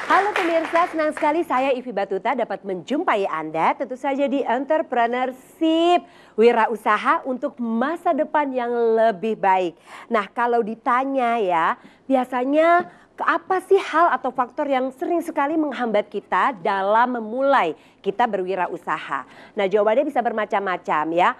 Halo pemirsa, senang sekali saya Ivi Batuta dapat menjumpai Anda tentu saja di Entrepreneurship, wirausaha untuk masa depan yang lebih baik. Nah kalau ditanya ya, biasanya apa sih hal atau faktor yang sering sekali menghambat kita dalam memulai kita berwirausaha? Nah jawabannya bisa bermacam-macam ya.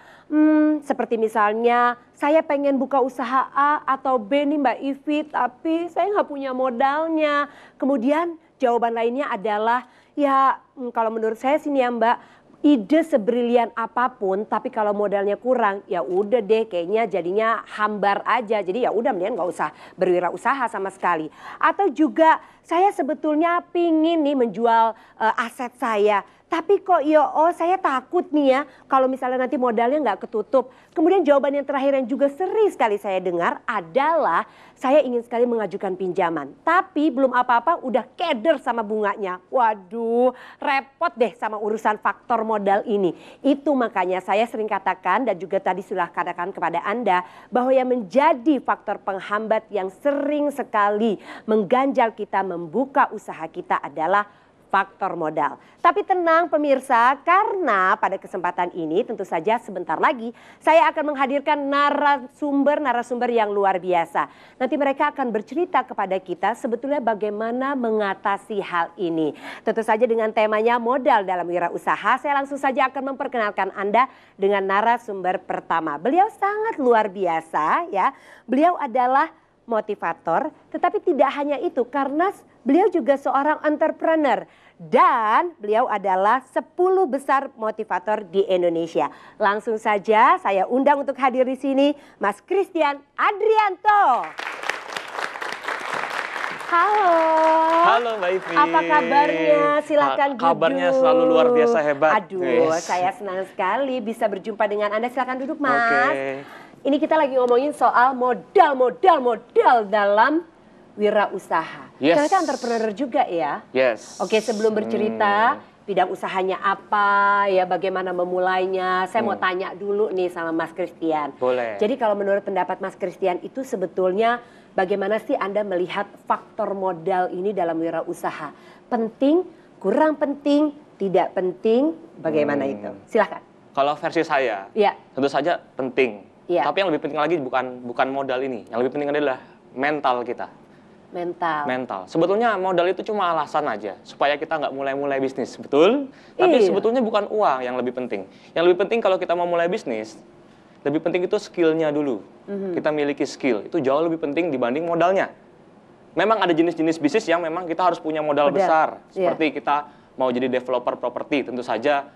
Seperti misalnya saya pengen buka usaha A atau B nih Mbak Ivi, tapi saya nggak punya modalnya. Kemudian jawaban lainnya adalah ya kalau menurut saya sih nih ya Mbak, ide sebrilian apapun tapi kalau modalnya kurang ya udah deh kayaknya jadinya hambar aja. Jadi ya udah mendingan nggak usah berwirausaha sama sekali. Atau juga saya sebetulnya pingin nih menjual aset saya. Tapi kok saya takut nih ya kalau misalnya nanti modalnya nggak ketutup. Kemudian jawaban yang terakhir yang juga sering sekali saya dengar adalah saya ingin sekali mengajukan pinjaman. Tapi belum apa-apa udah keder sama bunganya. Waduh repot deh sama urusan faktor modal ini. Itu makanya saya sering katakan dan juga tadi sudah katakan kepada Anda bahwa yang menjadi faktor penghambat yang sering sekali mengganjal kita membuka usaha kita adalah faktor modal. Tapi tenang pemirsa, karena pada kesempatan ini tentu saja sebentar lagi saya akan menghadirkan narasumber yang luar biasa. Nanti mereka akan bercerita kepada kita sebetulnya bagaimana mengatasi hal ini. Tentu saja dengan temanya modal dalam wirausaha, saya langsung saja akan memperkenalkan Anda dengan narasumber pertama. Beliau sangat luar biasa ya. Beliau adalah motivator, tetapi tidak hanya itu karena beliau juga seorang entrepreneur dan beliau adalah 10 besar motivator di Indonesia. Langsung saja saya undang untuk hadir di sini Mas Christian Adrianto. Halo. Halo Mbak Ivi. Apa kabarnya? Silakan duduk. Kabarnya selalu luar biasa hebat. Aduh, saya senang sekali bisa berjumpa dengan Anda. Silakan duduk, Mas. Oke. Ini kita lagi ngomongin soal modal dalam wirausaha. Yes. Karena kan entrepreneur juga ya. Yes. Oke, sebelum bercerita bidang usahanya apa, ya bagaimana memulainya, saya mau tanya dulu nih sama Mas Christian. Boleh. Jadi kalau menurut pendapat Mas Christian itu sebetulnya bagaimana sih Anda melihat faktor modal ini dalam wirausaha? Penting, kurang penting, tidak penting, bagaimana itu? Silahkan. Kalau versi saya, ya. tentu saja penting. Ya. Tapi yang lebih penting lagi bukan modal ini. Yang lebih penting adalah mental kita. Mental. Sebetulnya modal itu cuma alasan aja supaya kita nggak mulai bisnis, betul? Tapi sebetulnya bukan uang yang lebih penting. Yang lebih penting kalau kita mau mulai bisnis, lebih penting itu skillnya dulu. Kita miliki skill, itu jauh lebih penting dibanding modalnya. Memang ada jenis-jenis bisnis yang memang kita harus punya modal besar. Seperti kita mau jadi developer properti, tentu saja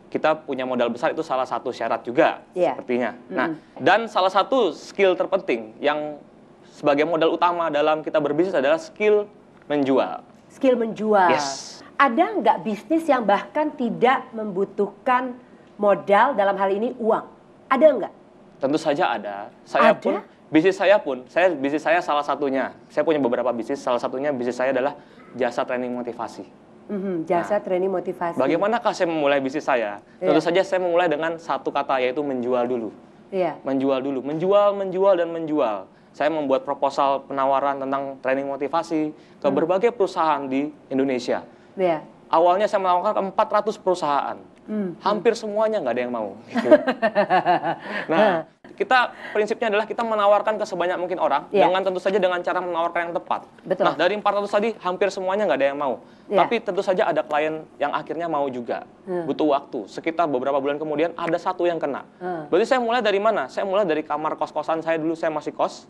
kita punya modal besar itu salah satu syarat juga sepertinya. Nah, dan salah satu skill terpenting yang sebagai modal utama dalam kita berbisnis adalah skill menjual. Skill menjual. Yes. Ada nggak bisnis yang bahkan tidak membutuhkan modal dalam hal ini uang? Ada nggak? Tentu saja ada. Bisnis saya salah satunya. Saya punya beberapa bisnis, salah satunya bisnis saya adalah jasa training motivasi. Jasa training motivasi. Bagaimanakah saya memulai bisnis saya? Tentu saja saya memulai dengan satu kata, yaitu menjual dulu. Menjual dulu, menjual dan menjual. Saya membuat proposal penawaran tentang training motivasi ke berbagai perusahaan di Indonesia. Awalnya saya menawarkan ke 400 perusahaan. Hampir semuanya nggak ada yang mau. Gitu. Nah, prinsipnya adalah kita menawarkan ke sebanyak mungkin orang dengan tentu saja dengan cara menawarkan yang tepat. Betul. Nah, dari 400 tadi hampir semuanya nggak ada yang mau. Tapi tentu saja ada klien yang akhirnya mau juga. Butuh waktu. Sekitar beberapa bulan kemudian ada satu yang kena. Berarti saya mulai dari mana? Saya mulai dari kamar kos-kosan saya dulu, saya masih kos.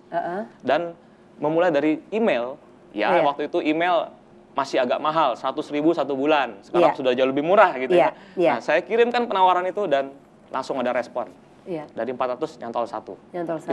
Dan memulai dari email. Waktu itu email masih agak mahal, 100.000 1 bulan. Sekarang sudah jauh lebih murah gitu ya. Nah, saya kirimkan penawaran itu dan langsung ada respon. Dari 400 nyantol satu.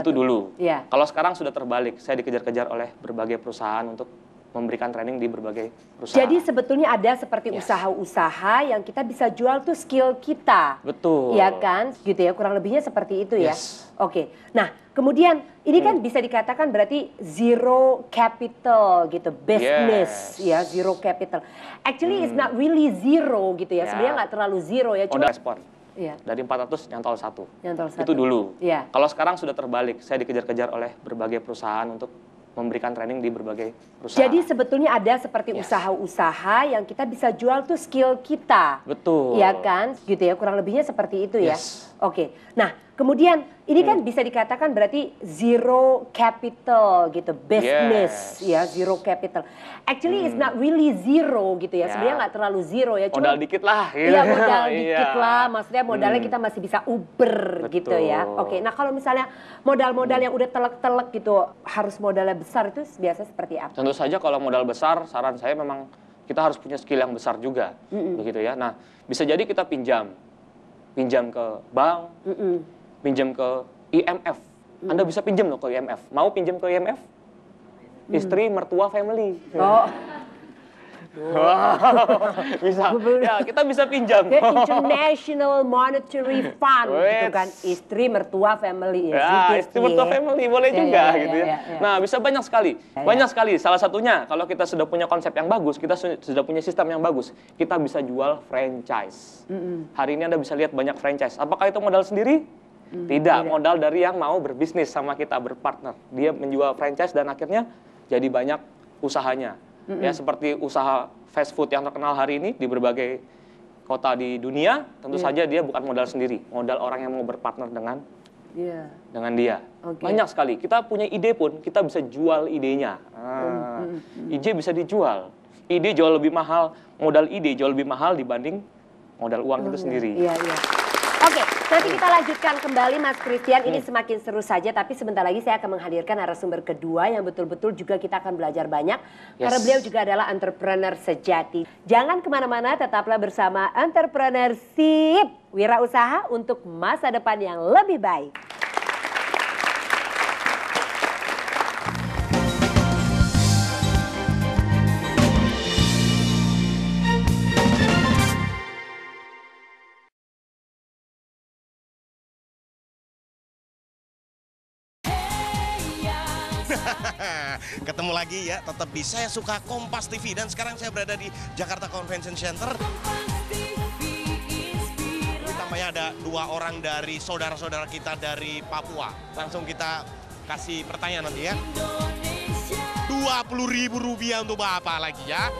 Itu dulu. Kalau sekarang sudah terbalik, saya dikejar-kejar oleh berbagai perusahaan untuk memberikan training di berbagai perusahaan. Jadi sebetulnya ada seperti usaha-usaha yang kita bisa jual tuh skill kita. Betul. Ya kan? Gitu ya, kurang lebihnya seperti itu ya. Oke. Nah, kemudian ini kan bisa dikatakan berarti zero capital gitu, business ya, zero capital. Actually it's not really zero gitu ya. Sebenarnya nggak terlalu zero ya. Cuma respon. Dari 400 nyantol satu. Nyantol satu. Itu dulu. Kalau sekarang sudah terbalik, saya dikejar-kejar oleh berbagai perusahaan untuk memberikan training di berbagai perusahaan. Jadi sebetulnya ada seperti usaha-usaha yang kita bisa jual tuh skill kita. Betul. Iya kan? Gitu ya, kurang lebihnya seperti itu ya. Yes. Oke. Nah, kemudian ini kan bisa dikatakan berarti zero capital gitu, business ya, zero capital. Actually it's not really zero gitu ya. Sebenarnya nggak terlalu zero ya. Modal dikit lah. Iya, modal dikit lah. Maksudnya modalnya kita masih bisa uber gitu ya. Oke. Nah, kalau misalnya modal-modal yang udah telek-telek gitu, harus modalnya besar itu biasa seperti apa? Tentu saja kalau modal besar, saran saya memang kita harus punya skill yang besar juga, begitu ya. Nah, bisa jadi kita pinjam ke bank, pinjam ke IMF. Anda bisa pinjam loh ke IMF. Mau pinjam ke IMF? Istri, mertua, family. Oh. Bisa. Ya, kita bisa pinjam. International Monetary Fund gitu kan, istri, mertua, family. Ya, istri, mertua, family boleh juga gitu ya. Nah, bisa banyak sekali. Banyak sekali. Salah satunya kalau kita sudah punya konsep yang bagus, kita sudah punya sistem yang bagus, kita bisa jual franchise. Hari ini Anda bisa lihat banyak franchise. Apakah itu modal sendiri? Tidak, modal dari yang mau berbisnis sama kita, berpartner. Dia menjual franchise dan akhirnya jadi banyak usahanya. Ya, seperti usaha fast food yang terkenal hari ini di berbagai kota di dunia, tentu saja dia bukan modal sendiri, modal orang yang mau berpartner dengan dia. Banyak sekali. Kita punya ide pun, kita bisa jual idenya. Ide bisa dijual. Ide jauh lebih mahal, modal ide jauh lebih mahal dibanding modal uang itu sendiri. Oke, nanti kita lanjutkan kembali Mas Christian. Ini semakin seru saja, tapi sebentar lagi saya akan menghadirkan narasumber kedua yang betul-betul juga kita akan belajar banyak. Karena beliau juga adalah entrepreneur sejati. Jangan kemana-mana, tetaplah bersama Entrepreneurship, wirausaha untuk masa depan yang lebih baik. Ketemu lagi ya, tetap di Saya Suka Kompas TV. Dan sekarang saya berada di Jakarta Convention Center. Tambahnya ada 2 orang dari saudara-saudara kita dari Papua. Langsung kita kasih pertanyaan nanti ya. Rp20.000 untuk Bapak lagi ya.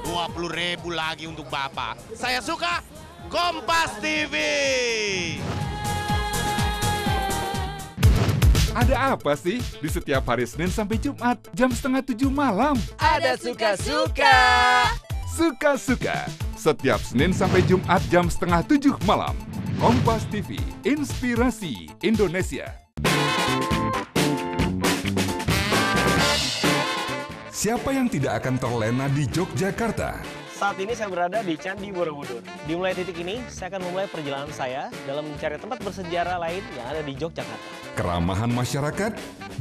Rp20.000 lagi untuk Bapak. Saya Suka Kompas TV. Ada apa sih di setiap hari Senin sampai Jumat jam 6:30 malam? Ada suka-suka. Suka-suka. Setiap Senin sampai Jumat jam 6:30 malam. Kompas TV, Inspirasi Indonesia. Siapa yang tidak akan terlena di Yogyakarta? Saat ini saya berada di Candi Borobudur. Dimulai titik ini, saya akan memulai perjalanan saya dalam mencari tempat bersejarah lain yang ada di Yogyakarta. Keramahan masyarakat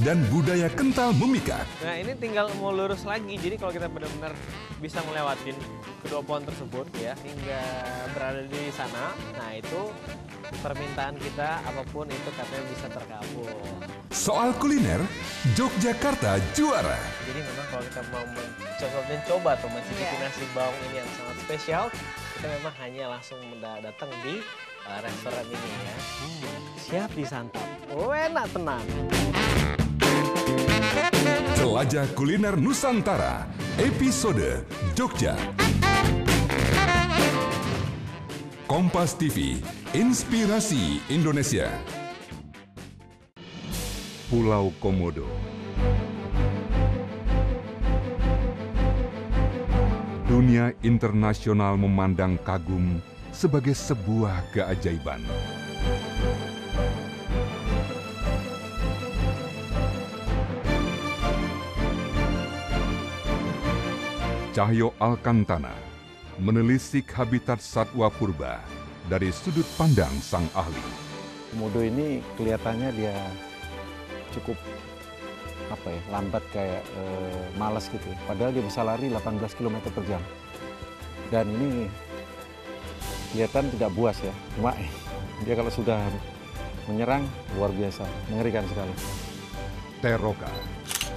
dan budaya kental memikat. Nah, ini tinggal mau lurus lagi. Jadi kalau kita benar-benar bisa melewatin kedua pohon tersebut ya, hingga berada di sana, nah itu permintaan kita apapun itu katanya bisa terkabul. Soal kuliner, Yogyakarta juara. Jadi memang kalau kita mau mencoba atau mencicipi nasi bawang ini yang sangat spesial, kita memang hanya langsung datang di restoran ini ya. Siap disantap. Enak tenang. Jelajah kuliner Nusantara, episode Jogja. Kompas TV, Inspirasi Indonesia. Pulau Komodo. Dunia internasional memandang kagum sebagai sebuah keajaiban. Cahyo Alkantana menelisik habitat satwa purba dari sudut pandang sang ahli. Komodo ini kelihatannya dia cukup lambat kayak malas gitu. Padahal dia bisa lari 18 km per jam. Dan ini kelihatan tidak buas ya. Cuma dia kalau sudah menyerang luar biasa, mengerikan sekali. Teroka,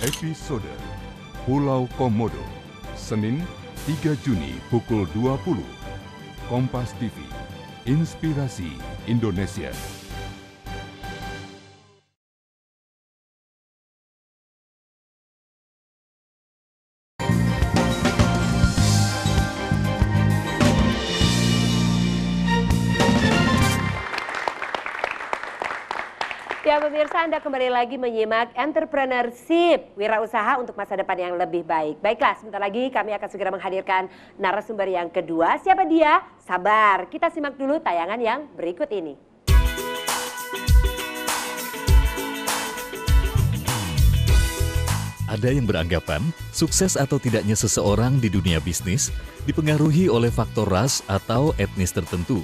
episode Pulau Komodo, Senin 3 Juni pukul 20. Kompas TV, Inspirasi Indonesia. Ya pemirsa, Anda kembali lagi menyimak Entrepreneurship, wirausaha untuk masa depan yang lebih baik. Baiklah, sebentar lagi kami akan segera menghadirkan narasumber yang kedua. Siapa dia? Sabar, kita simak dulu tayangan yang berikut ini. Ada yang beranggapan sukses atau tidaknya seseorang di dunia bisnis dipengaruhi oleh faktor ras atau etnis tertentu.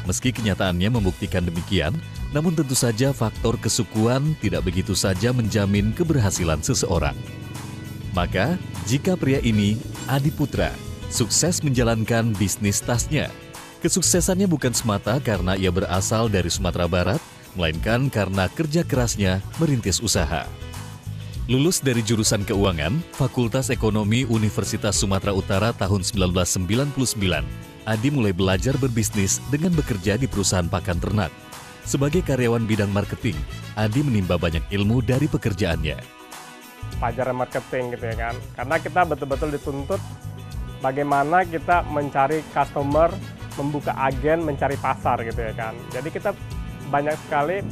Meski kenyataannya membuktikan demikian, namun tentu saja faktor kesukuan tidak begitu saja menjamin keberhasilan seseorang. Maka, jika pria ini, Adi Putra, sukses menjalankan bisnis tasnya, kesuksesannya bukan semata karena ia berasal dari Sumatera Barat, melainkan karena kerja kerasnya merintis usaha. Lulus dari jurusan keuangan, Fakultas Ekonomi Universitas Sumatera Utara tahun 1999, Adi mulai belajar berbisnis dengan bekerja di perusahaan pakan ternak. Sebagai karyawan bidang marketing, Adi menimba banyak ilmu dari pekerjaannya. Pelajaran marketing gitu ya kan, karena kita betul-betul dituntut bagaimana kita mencari customer, membuka agen, mencari pasar gitu ya kan. Jadi kita banyak sekali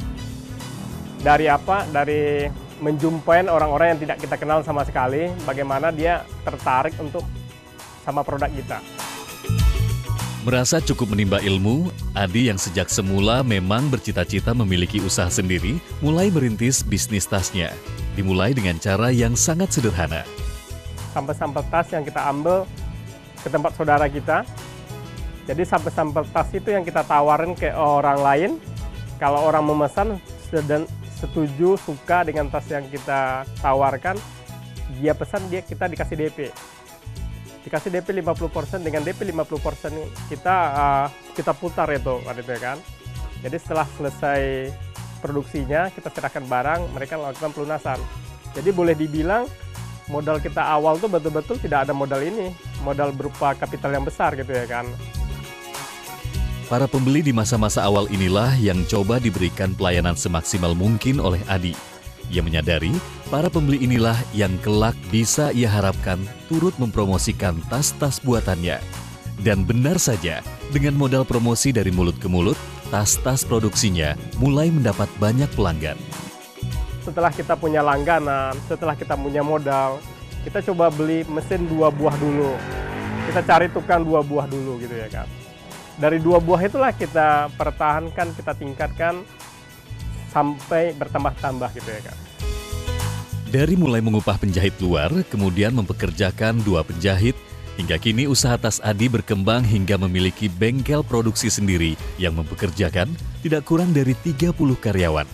dari menjumpai orang-orang yang tidak kita kenal sama sekali, bagaimana dia tertarik untuk sama produk kita. Merasa cukup menimba ilmu, Adi yang sejak semula memang bercita-cita memiliki usaha sendiri, mulai merintis bisnis tasnya. Dimulai dengan cara yang sangat sederhana. Sampel-sampel tas yang kita ambil ke tempat saudara kita. Jadi sampel-sampel tas itu yang kita tawarin ke orang lain. Kalau orang memesan dan setuju, suka dengan tas yang kita tawarkan, dia pesan, kita dikasih DP. Dikasih DP 50%, dengan DP 50% kita putar itu kan. Jadi setelah selesai produksinya, kita serahkan barang, mereka lakukan pelunasan. Jadi boleh dibilang modal kita awal tuh betul-betul tidak ada modal ini, modal berupa kapital yang besar gitu ya kan. Para pembeli di masa-masa awal inilah yang coba diberikan pelayanan semaksimal mungkin oleh Adi. Ia menyadari para pembeli inilah yang kelak bisa ia harapkan turut mempromosikan tas-tas buatannya. Dan benar saja, dengan modal promosi dari mulut ke mulut, tas-tas produksinya mulai mendapat banyak pelanggan. Setelah kita punya langganan, setelah kita punya modal, kita coba beli mesin 2 buah dulu. Kita cari tukang 2 buah dulu gitu ya kan. Dari 2 buah itulah kita pertahankan, kita tingkatkan sampai bertambah-tambah gitu ya kan. Dari mulai mengupah penjahit luar, kemudian mempekerjakan 2 penjahit, hingga kini usaha tas Adi berkembang hingga memiliki bengkel produksi sendiri yang mempekerjakan tidak kurang dari 30 karyawan.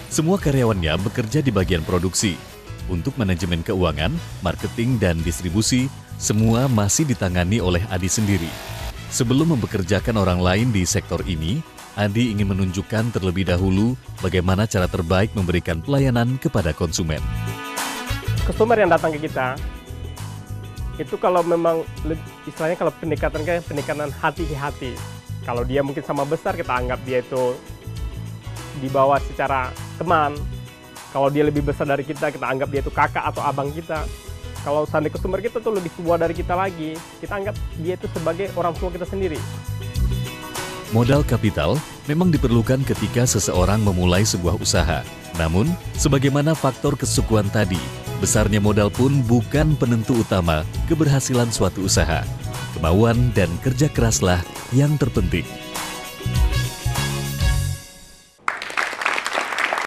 Semua karyawannya bekerja di bagian produksi. Untuk manajemen keuangan, marketing, dan distribusi, semua masih ditangani oleh Adi sendiri. Sebelum mempekerjakan orang lain di sektor ini, Adi ingin menunjukkan terlebih dahulu bagaimana cara terbaik memberikan pelayanan kepada konsumen. Customer yang datang ke kita, itu kalau memang istilahnya kalau pendekatan hati ke hati. Kalau dia mungkin sama besar, kita anggap dia itu dibawa secara teman. Kalau dia lebih besar dari kita anggap dia itu kakak atau abang kita. Kalau seandainya customer kita tuh lebih tua dari kita lagi, kita anggap dia itu sebagai orang tua kita sendiri. Modal kapital memang diperlukan ketika seseorang memulai sebuah usaha. Namun, sebagaimana faktor kesukuan tadi, besarnya modal pun bukan penentu utama keberhasilan suatu usaha. Kemauan dan kerja keraslah yang terpenting.